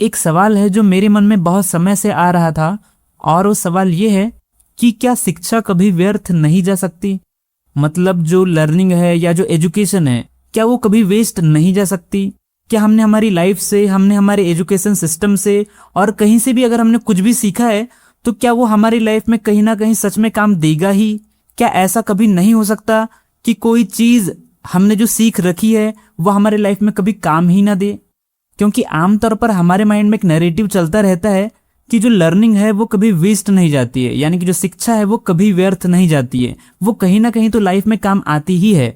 एक सवाल है जो मेरे मन में बहुत समय से आ रहा था, और वो सवाल ये है कि क्या शिक्षा कभी व्यर्थ नहीं जा सकती। मतलब जो लर्निंग है या जो एजुकेशन है, क्या वो कभी वेस्ट नहीं जा सकती। क्या हमने हमारी लाइफ से, हमने हमारे एजुकेशन सिस्टम से और कहीं से भी अगर हमने कुछ भी सीखा है तो क्या वो हमारी लाइफ में कहीं ना कहीं सच में काम देगा ही। क्या ऐसा कभी नहीं हो सकता कि कोई चीज हमने जो सीख रखी है वो हमारे लाइफ में कभी काम ही ना दे। क्योंकि आमतौर पर हमारे माइंड में एक नैरेटिव चलता रहता है कि जो लर्निंग है वो कभी वेस्ट नहीं जाती है, यानी कि जो शिक्षा है वो कभी व्यर्थ नहीं जाती है, वो कहीं ना कहीं तो लाइफ में काम आती ही है।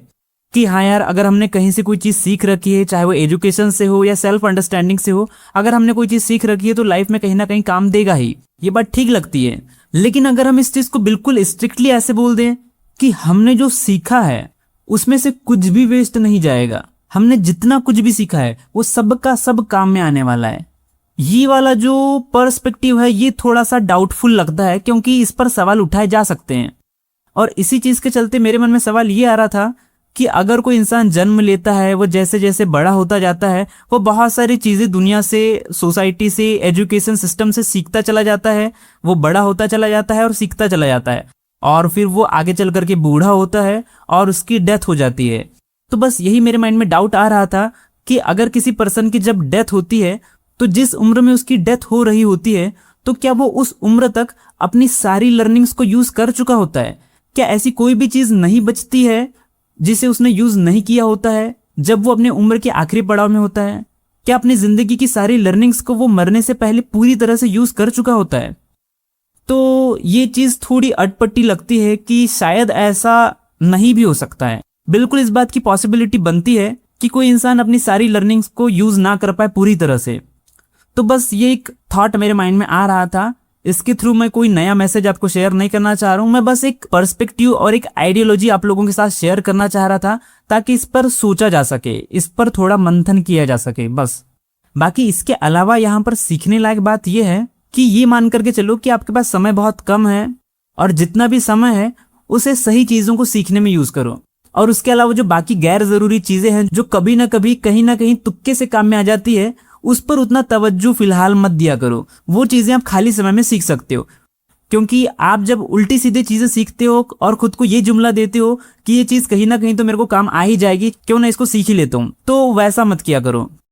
कि हाँ यार, अगर हमने कहीं से कोई चीज सीख रखी है, चाहे वो एजुकेशन से हो या सेल्फ अंडरस्टैंडिंग से हो, अगर हमने कोई चीज सीख रखी है तो लाइफ में कहीं ना कहीं काम देगा ही। ये बात ठीक लगती है। लेकिन अगर हम इस चीज को बिल्कुल स्ट्रिक्टली ऐसे बोल दें कि हमने जो सीखा है उसमें से कुछ भी वेस्ट नहीं जाएगा, हमने जितना कुछ भी सीखा है वो सब का सब काम में आने वाला है, ये वाला जो पर्सपेक्टिव है ये थोड़ा सा डाउटफुल लगता है, क्योंकि इस पर सवाल उठाए जा सकते हैं। और इसी चीज के चलते मेरे मन में सवाल ये आ रहा था कि अगर कोई इंसान जन्म लेता है, वो जैसे जैसे बड़ा होता जाता है, वो बहुत सारी चीजें दुनिया से, सोसाइटी से, एजुकेशन सिस्टम से सीखता चला जाता है, वो बड़ा होता चला जाता है और सीखता चला जाता है, और फिर वो आगे चल करके बूढ़ा होता है और उसकी डेथ हो जाती है। तो बस यही मेरे माइंड में डाउट आ रहा था कि अगर किसी पर्सन की जब डेथ होती है तो जिस उम्र में उसकी डेथ हो रही होती है तो क्या वो उस उम्र तक अपनी सारी लर्निंग्स को यूज कर चुका होता है। क्या ऐसी कोई भी चीज नहीं बचती है जिसे उसने यूज नहीं किया होता है जब वो अपने उम्र के आखिरी पड़ाव में होता है। क्या अपनी जिंदगी की सारी लर्निंग्स को वो मरने से पहले पूरी तरह से यूज कर चुका होता है। तो ये चीज थोड़ी अटपटी लगती है कि शायद ऐसा नहीं भी हो सकता है। बिल्कुल इस बात की पॉसिबिलिटी बनती है कि कोई इंसान अपनी सारी लर्निंग्स को यूज ना कर पाए पूरी तरह से। तो बस ये एक थॉट मेरे माइंड में आ रहा था। इसके थ्रू मैं कोई नया मैसेज आपको शेयर नहीं करना चाह रहा हूं, मैं बस एक पर्सपेक्टिव और एक आइडियोलॉजी आप लोगों के साथ शेयर करना चाह रहा था, ताकि इस पर सोचा जा सके, इस पर थोड़ा मंथन किया जा सके बस। बाकी इसके अलावा यहाँ पर सीखने लायक बात यह है कि ये मान करके चलो कि आपके पास समय बहुत कम है, और जितना भी समय है उसे सही चीजों को सीखने में यूज करो। और उसके अलावा जो बाकी गैर जरूरी चीजें हैं जो कभी ना कभी कहीं ना कहीं तुक्के से काम में आ जाती है, उस पर उतना तवज्जो फिलहाल मत दिया करो। वो चीजें आप खाली समय में सीख सकते हो, क्योंकि आप जब उल्टी सीधे चीजें सीखते हो और खुद को ये जुमला देते हो कि ये चीज कहीं ना कहीं तो मेरे को काम आ ही जाएगी, क्यों ना इसको सीख ही लेता हूं, तो वैसा मत किया करो।